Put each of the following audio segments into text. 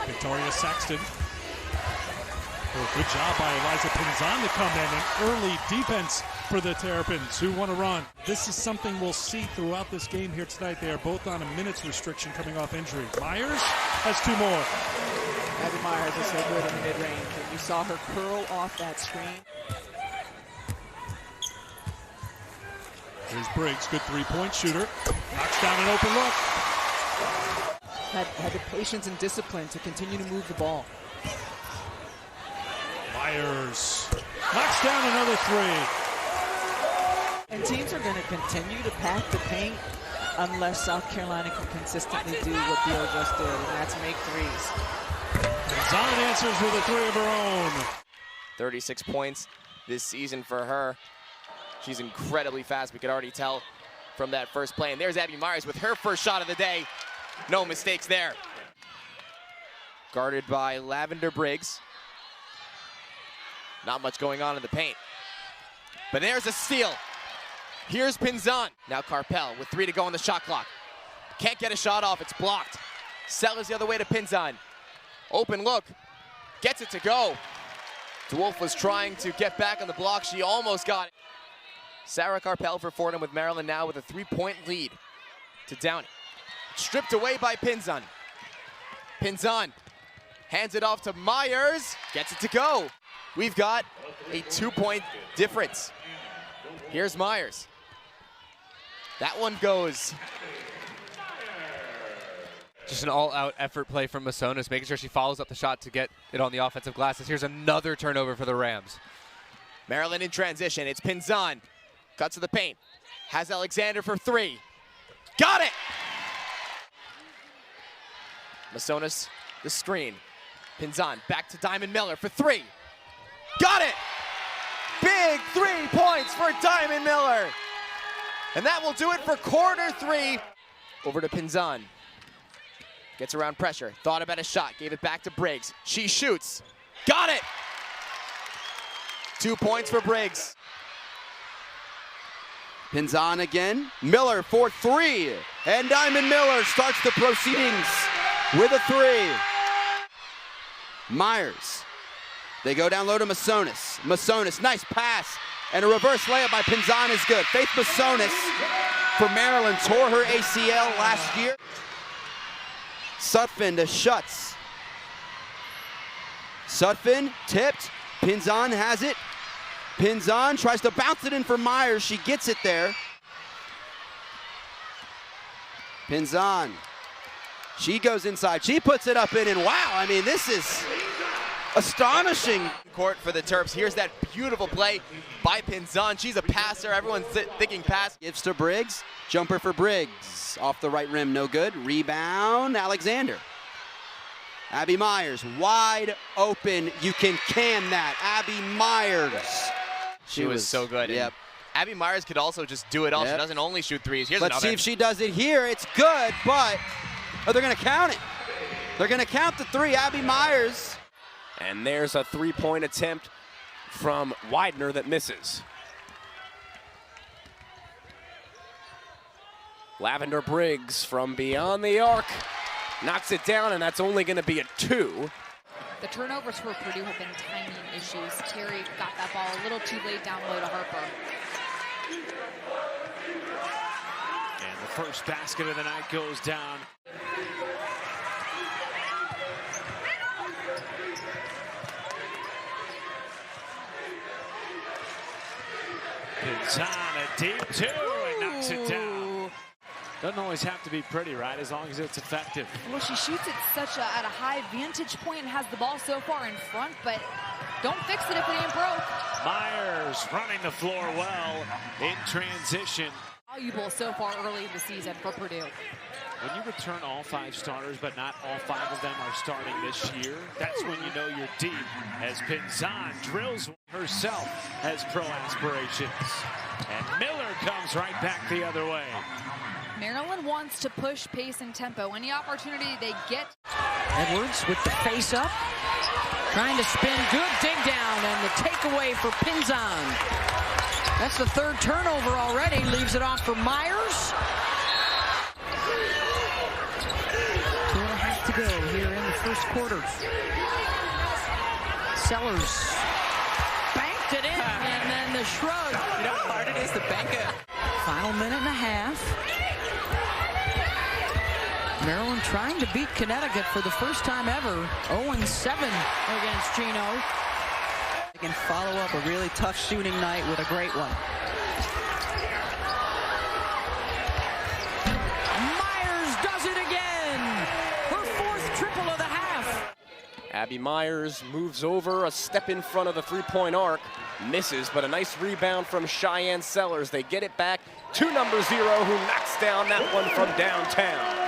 Victoria Saxton. Oh, good job by Elisa Pinzan to come in. An early defense for the Terrapins, who want to run. This is something we'll see throughout this game here tonight. They are both on a minutes restriction coming off injury. Myers has 2 more. Abby Myers is so good in the mid-range, and you saw her curl off that screen. Here's Briggs, good 3-point shooter. Knocks down an open look. Had the patience and discipline to continue to move the ball. Myers knocks down another 3. And teams are going to continue to pack the paint unless South Carolina can consistently do what Beal just did, and that's make threes. Pinzan answers with a 3 of her own. 36 points this season for her. She's incredibly fast. We could already tell from that first play. And there's Abby Myers with her first shot of the day. No mistakes there. Guarded by Lavender Briggs. Not much going on in the paint. But there's a steal. Here's Pinzan. Now Carpel with 3 to go on the shot clock. Can't get a shot off. It's blocked. Sellers the other way to Pinzan. Open look. Gets it to go. DeWolf was trying to get back on the block. She almost got it. Sarah Carpel for Fordham with Maryland now with a 3-point lead to Downey. Stripped away by Pinzan. Pinzan hands it off to Myers. Gets it to go. We've got a 2-point difference. Here's Myers. That one goes. Just an all-out effort play from Masonis, making sure she follows up the shot to get it on the offensive glasses. Here's another turnover for the Rams. Maryland in transition. It's Pinzan. Cuts to the paint. Has Alexander for 3. Got it! Masonis, the screen. Pinzan back to Diamond Miller for 3. Got it! Big 3 points for Diamond Miller. And that will do it for quarter 3. Over to Pinzan. Gets around pressure. Thought about a shot. Gave it back to Briggs. She shoots. Got it! 2 points for Briggs. Pinzan again. Miller for 3. And Diamond Miller starts the proceedings with a 3. Myers. They go down low to Masonis. Masonis, nice pass. And a reverse layup by Pinzan is good. Faith Masonis for Maryland tore her ACL last year. Sutphin to Schutz. Sutphin tipped. Pinzan has it. Pinzan tries to bounce it in for Myers. She gets it there. Pinzan. She goes inside. She puts it up in, and wow, I mean, this is astonishing. Court for the Terps. Here's that beautiful play by Pinzan. She's a passer. Everyone's thinking pass. Gives to Briggs. Jumper for Briggs. Off the right rim, no good. Rebound, Alexander. Abby Myers, wide open. You can that. Abby Myers. She was so good. Yep. Abby Myers could also just do it all. Yep. She doesn't only shoot 3s. Here's Let's another. see if she does it here. It's good, but they're going to count it. They're going to count the 3. Abby Myers. And there's a 3-point attempt from Widener that misses. Lavender Briggs from beyond the arc knocks it down, and that's only going to be a 2. The turnovers for Purdue have been timing issues. Terry got that ball a little too late down low to Harper. And the first basket of the night goes down. Pinzan, a deep 2, and knocks it down. Doesn't always have to be pretty, right? As long as it's effective. Well, she shoots it at a high vantage point and has the ball so far in front, but don't fix it if it ain't broke. Myers running the floor well in transition. Valuable so far early in the season for Purdue. When you return all 5 starters, but not all 5 of them are starting this year, that's when you know you're deep, as Pinzan drills herself has pro aspirations. And Miller comes right back the other way. Maryland wants to push pace and tempo. Any opportunity they get. Edwards with the face up. Trying to spin. Good dig down, and the takeaway for Pinzan. That's the 3rd turnover already. Leaves it off for Myers. 2.5 to go here in the first quarter. Sellers banked it in, and then the shrug. You know how hard it is to bank it? Final minute and a half. Maryland trying to beat Connecticut for the first time ever. 0-7 against Chino. They can follow up a really tough shooting night with a great one. Myers does it again. Her fourth triple of the half. Abby Myers moves over, a step in front of the three-point arc. Misses, but a nice rebound from Cheyenne Sellers. They get it back to number 0, who knocks down that one from downtown.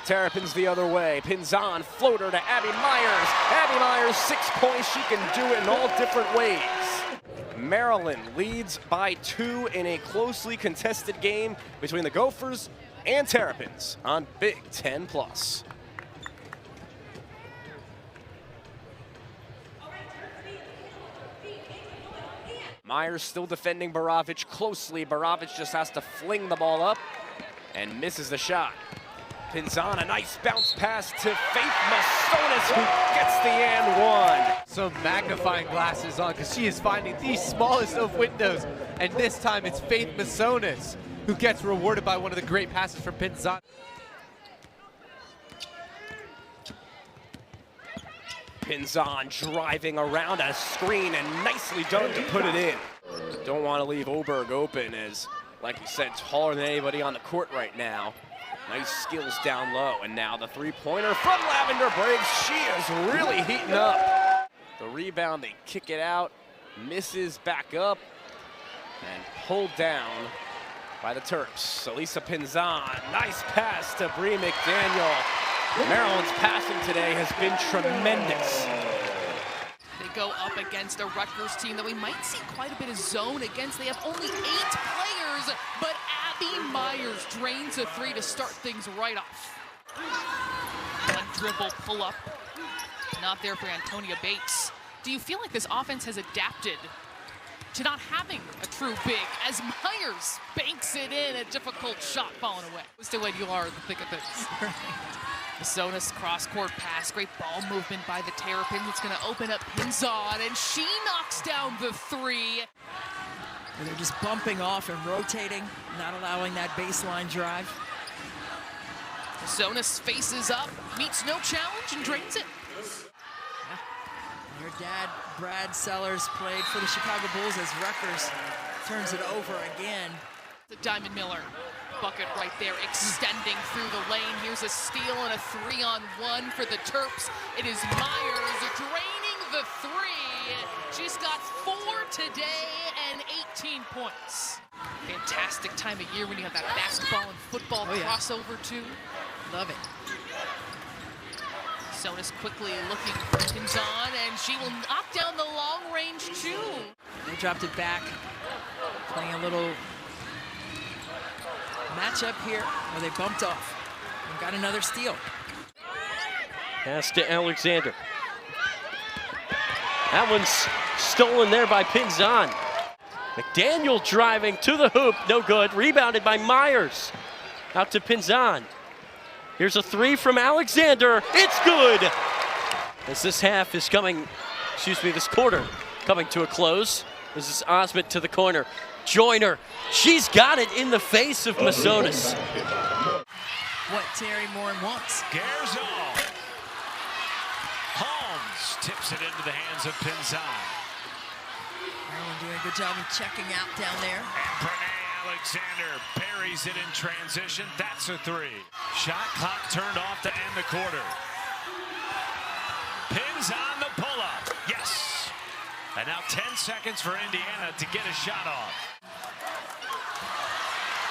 Terrapins the other way. Pinzan, floater to Abby Myers. Abby Myers, 6 points. She can do it in all different ways. Maryland leads by 2 in a closely contested game between the Gophers and Terrapins on Big Ten Plus. Myers still defending Baravic closely. Baravic just has to fling the ball up and misses the shot. Pinzan, a nice bounce pass to Faith Masonis, who gets the and one. Some magnifying glasses on, because she is finding the smallest of windows. And this time it's Faith Masonis who gets rewarded by one of the great passes from Pinzan. Pinzan driving around a screen and nicely done to put it in. Don't want to leave Oberg open, as, like we said, taller than anybody on the court right now. Nice skills down low, and now the three-pointer from Lavender Briggs. She is really heating up. The rebound, they kick it out, misses back up, and pulled down by the Terps. Elisa Pinzan, nice pass to Bree McDaniel. Maryland's passing today has been tremendous. They go up against a Rutgers team that we might see quite a bit of zone against. They have only 8 players, but Abby Myers drains a 3 to start things right off. One dribble pull up, not there for Antonia Bates. Do you feel like this offense has adapted to not having a true big, as Myers banks it in, a difficult shot falling away? As to when you are in the thick of things. Masonis cross-court pass, great ball movement by the Terrapins. It's going to open up Pinzan, and she knocks down the 3. And they're just bumping off and rotating, not allowing that baseline drive. Masonis faces up, meets no challenge, and drains it. Her dad, Brad Sellers, played for the Chicago Bulls as Rutgers turns it over again. The Diamond Miller bucket right there, extending through the lane. Here's a steal and a 3-on-1 for the Terps. It is Myers draining the 3. She's got 4 today and 18 points. Fantastic time of year when you have that basketball and football crossover too. Love it. Sonis quickly looking for Pinzan, and she will knock down the long range 2. They dropped it back, playing a little matchup here where they bumped off and got another steal. Pass to Alexander. That one's stolen there by Pinzan. McDaniel driving to the hoop, no good. Rebounded by Myers. Out to Pinzan. Here's a 3 from Alexander. It's good. As this half is coming, this quarter coming to a close. This is Osment to the corner. Joyner, she's got it in the face of Masonis. What Terry Moore wants. Garzal. Holmes tips it into the hands of Pinzan. Maryland doing a good job of checking out down there. And Brene Alexander buries it in transition. That's a 3. Shot clock turned off to end the quarter. Pinzan the pull-up. Yes. And now 10 seconds for Indiana to get a shot off.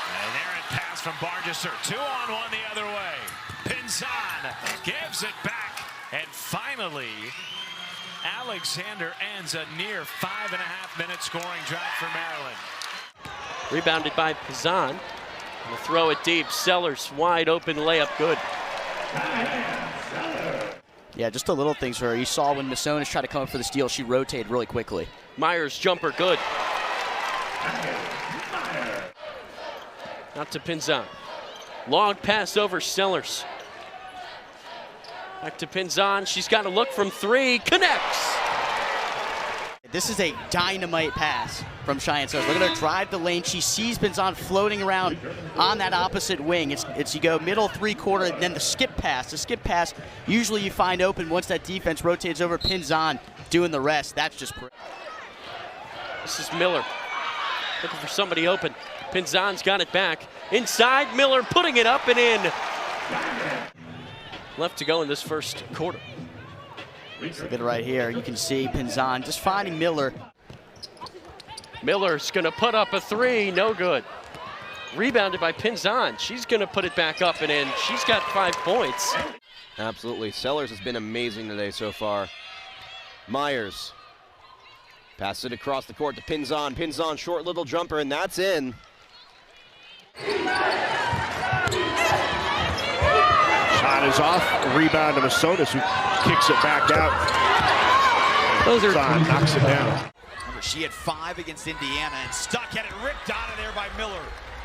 An errant pass from Bargesser. 2-on-1 the other way. Pinzan gives it back. And finally, Alexander ends a near 5.5-minute scoring drought for Maryland. Rebounded by Pinzan. And throw it deep. Sellers wide open layup, good. Yeah, just the little things where you saw when Masonis tried to come up for the steal, she rotated really quickly. Myers jumper, good. Out to Pinzan. Long pass over Sellers. Back to Pinzan. She's got a look from 3. Connects. This is a dynamite pass from Cheyenne Sellers. Look at her drive the lane. She sees Pinzan floating around on that opposite wing. It's you go middle 3/4, and then the skip pass. The skip pass, usually you find open once that defense rotates over. Pinzan doing the rest. That's just great. This is Miller looking for somebody open. Pinzan's got it back. Inside, Miller putting it up and in. Left to go in this first quarter. Look at it right here. You can see Pinzan just finding Miller. Miller's going to put up a 3. No good. Rebounded by Pinzan. She's going to put it back up and in. She's got 5 points. Absolutely. Sellers has been amazing today so far. Myers passes it across the court to Pinzan. Pinzan, short little jumper, and that's in. Shot is off. Rebound to Masonis, who kicks it back out. Pinzan knocks it down. She had 5 against Indiana and stuck at it, ripped out of there by Miller.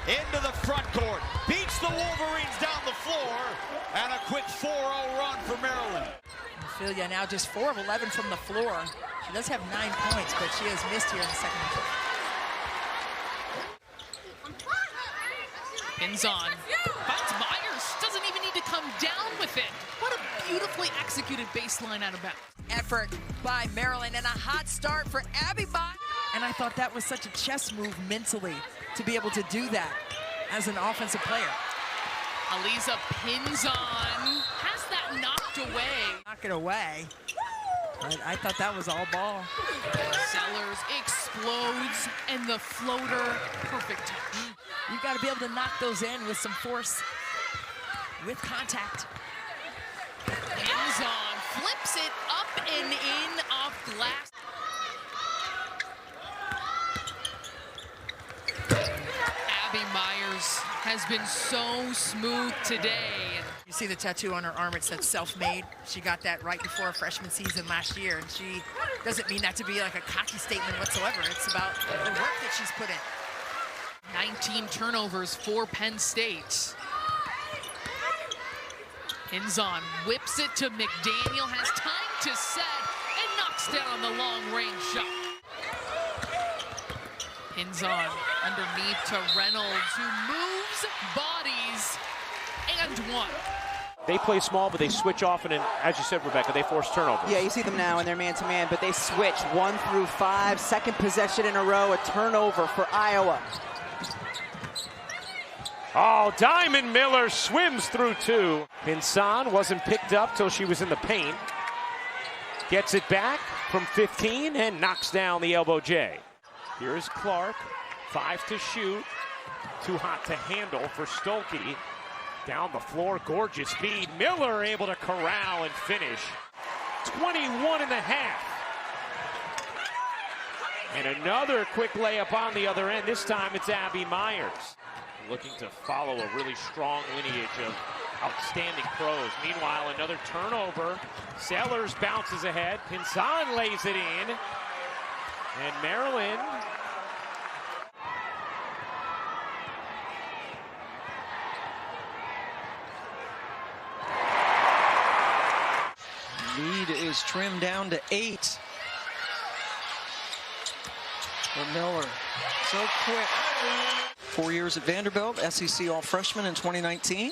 Into the front court, beats the Wolverines down the floor, and a quick 4-0 run for Maryland. Ophelia now just 4 of 11 from the floor. She does have 9 points, but she has missed here in the second half. Pinzan finds Myers, doesn't even need to come down with it. What a beautifully executed baseline out of bounds. Effort by Maryland and a hot start for Abby Myers. And I thought that was such a chess move mentally to be able to do that as an offensive player. Elisa Pinzan has that knocked away. Knock it away. I thought that was all ball. Sellers explodes, and the floater, perfect touch. You've got to be able to knock those in with some force, with contact. Pinzan flips it up and in off glass. Abby Myers has been so smooth today. You see the tattoo on her arm, it said self-made. She got that right before freshman season last year, and she doesn't mean that to be like a cocky statement whatsoever. It's about the work that she's put in. 19 turnovers for Penn State. Pinzan whips it to McDaniel, has time to set, and knocks down the long-range shot. Pinzan underneath to Reynolds, who moves, bodies, and one. They play small, but they switch often, and as you said, Rebecca, they force turnovers. Yeah, you see them now in their man-to-man, but they switch 1 through 5, second possession in a row, a turnover for Iowa. Oh, Diamond Miller swims through 2. Pinzan wasn't picked up till she was in the paint. Gets it back from 15 and knocks down the elbow J. Here's Clark, 5 to shoot. Too hot to handle for Stolke. Down the floor, gorgeous speed. Miller able to corral and finish. 21 and a half. And another quick layup on the other end. This time it's Abby Myers. Looking to follow a really strong lineage of outstanding pros. Meanwhile, another turnover. Sellers bounces ahead. Pinzan lays it in. And Maryland lead is trimmed down to 8 for Miller. So quick. 4 years at Vanderbilt, SEC All-Freshman in 2019.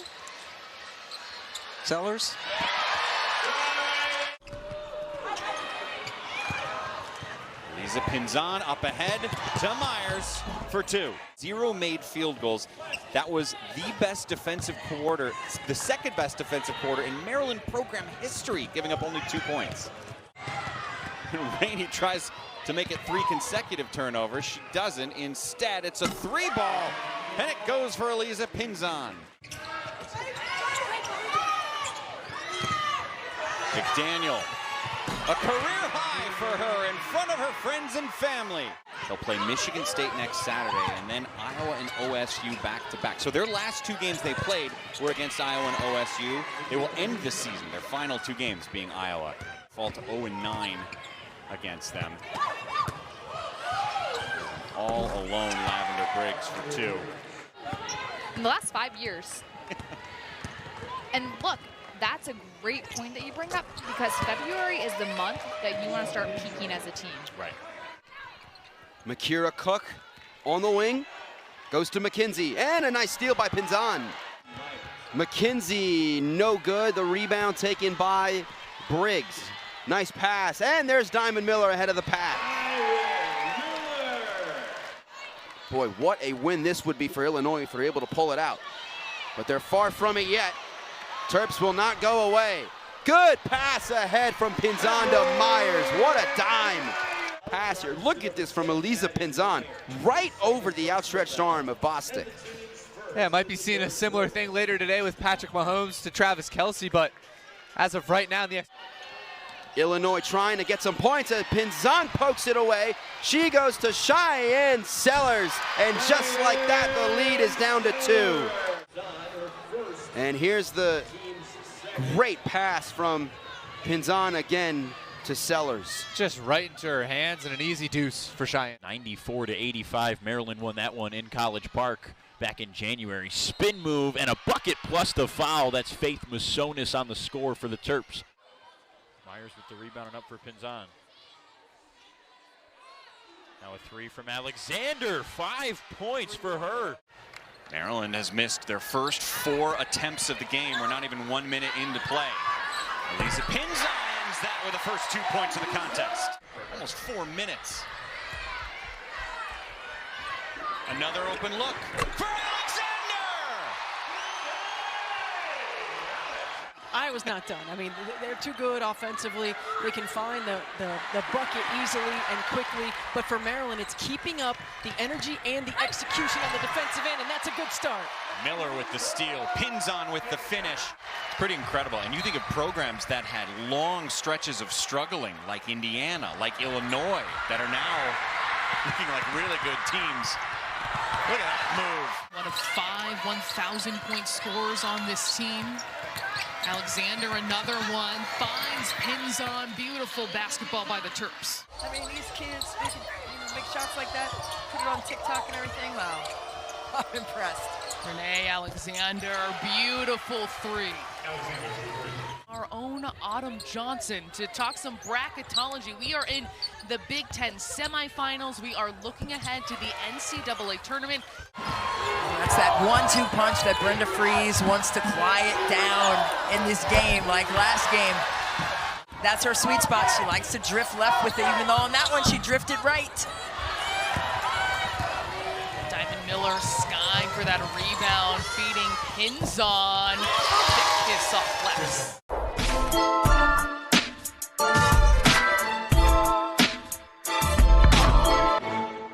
Sellers. Elisa Pinzan up ahead to Myers for 2. 0 made field goals. That was the best defensive quarter, the second best defensive quarter in Maryland program history, giving up only 2 points. Rainey tries to make it 3 consecutive turnovers. She doesn't. Instead, it's a 3-ball, and it goes for Elisa Pinzan. McDaniel, a career high for her in front of her friends and family. They'll play Michigan State next Saturday, and then Iowa and OSU back-to-back. So their last 2 games they played were against Iowa and OSU. They will end the season, their final 2 games being Iowa. Fall to 0-9 against them. All alone, Lavender Briggs for 2. In the last 5 years. And look, that's a great point that you bring up, because February is the month that you want to start peaking as a team. Right. Makira Cook on the wing, goes to McKenzie, and a nice steal by Pinzan. McKenzie, no good. The rebound taken by Briggs. Nice pass, and there's Diamond Miller ahead of the pack. Boy, what a win this would be for Illinois if they're able to pull it out. But they're far from it yet. Terps will not go away. Good pass ahead from Pinzan to Myers. What a dime pass here. Look at this from Elisa Pinzan, right over the outstretched arm of Bostic. Yeah, might be seeing a similar thing later today with Patrick Mahomes to Travis Kelce, but as of right now, Illinois trying to get some points as Pinzan pokes it away. She goes to Cheyenne Sellers, and just like that, the lead is down to 2. And here's the great pass from Pinzan again to Sellers. Just right into her hands and an easy deuce for Cheyenne. 94-85, Maryland won that one in College Park back in January. Spin move and a bucket plus the foul. That's Faith Masonis on the score for the Terps. Myers with the rebound and up for Pinzan. Now a 3 from Alexander. 5 points for her. Maryland has missed their first 4 attempts of the game. We're not even 1 minute into play. Elisa Pinzan ends that with the first 2 points of the contest. Almost 4 minutes. Another open look for Alexander! I was not done. I mean, they're too good offensively. They can find the bucket easily and quickly. But for Maryland, it's keeping up the energy and the execution on the defensive end, and that's a good start. Miller with the steal, Pinzan with the finish. Pretty incredible. And you think of programs that had long stretches of struggling, like Indiana, like Illinois, that are now looking like really good teams. Look at that move. One of 5 1,000-point scorers on this team. Alexander, another one, finds Pinzan. Beautiful basketball by the Terps. I mean, these kids, they can make shots like that, put it on TikTok and everything. Wow, I'm impressed. Renee Alexander, beautiful 3. Our own Autumn Johnson to talk some bracketology. We are in the Big Ten semifinals. We are looking ahead to the NCAA tournament. That's that 1-2 punch that Brenda Fries wants to quiet down in this game, like last game. That's her sweet spot. She likes to drift left with it, even though on that one she drifted right. Diamond Miller skying for that rebound, feeding Pinzan. Kiss off left.